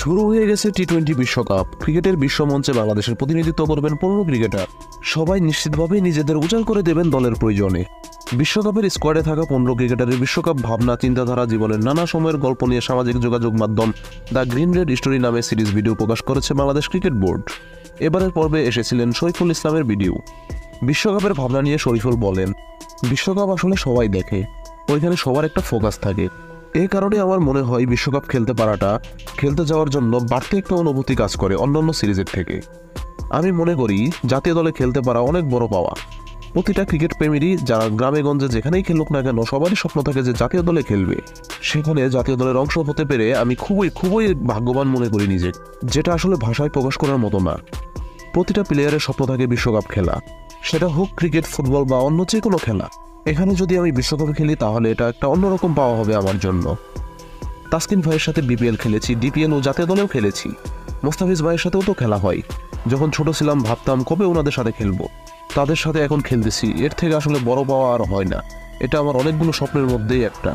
শুরু হয়ে গেছে টি-20 বিশ্বকাপ। ক্রিকেটের বিশ্বমঞ্চে বাংলাদেশের প্রতিনিধিত্ব করবেন 15 ক্রিকেটার। সবাই নিশ্চিতভাবেই নিজেদের উজাড় করে দেবেন দলের প্রয়োজনে। বিশ্বকাপের স্কোয়াডে থাকা 15 ক্রিকেটারের বিশ্বকাপ ভাবনা, চিন্তাধারা, জীবনের নানা সময়ের গল্প নিয়ে সামাজিক যোগাযোগ মাধ্যম দ্য গ্রিন রেড স্টোরি নামে সিরিজ ভিডিও প্রকাশ করেছে বাংলাদেশ ক্রিকেট বোর্ড। এবারের পর্বে এসেছিলেন শরীফুল ইসলামের ভিডিও। বিশ্বকাপের ভাবনা নিয়ে শরীফুল বলেন, বিশ্বকাপ আসলে সবাই দেখে, ওইখানে সবার একটা ফোকাস থাকে। এই কারণে আমার মনে হয় বিশ্বকাপ খেলতে যাওয়ার জন্য বাড়তি একটা অনুভূতি কাজ করে অন্যান্য সিরিজের থেকে। আমি মনে করি জাতীয় দলে খেলতে পারা অনেক বড় পাওয়া। প্রতিটা ক্রিকেট প্রেমীরই যারা গ্রামে গঞ্জে যেখানেই খেলুক না কেন, সবারই স্বপ্ন থাকে যে জাতীয় দলে খেলবে। সেখানে জাতীয় দলের অংশ হতে পেরে আমি খুবই ভাগ্যবান মনে করি নিজে, যেটা আসলে ভাষায় প্রকাশ করার মতো না। প্রতিটা প্লেয়ারের স্বপ্ন থাকে বিশ্বকাপ খেলা, সেটা হোক ক্রিকেট, ফুটবল বা অন্য যে কোনো খেলা। এখানে যদি আমি বিশ্বকাপে খেলি তাহলে এটা একটা অন্যরকম পাওয়া হবে আমার জন্য। তাসকিন ভাইয়ের সাথে বিপিএল খেলেছি, ডিপিএল ও জাতীয় দলেও খেলেছি। মোস্তাফিজ ভাইয়ের সাথেও তো খেলা হয়। যখন ছোট ছিলাম ভাবতাম কবে ওনাদের সাথে খেলবো, তাদের সাথে এখন খেলতেছি। এর থেকে আসলে বড় পাওয়া আর হয় না। এটা আমার অনেকগুলো স্বপ্নের মধ্যেই একটা।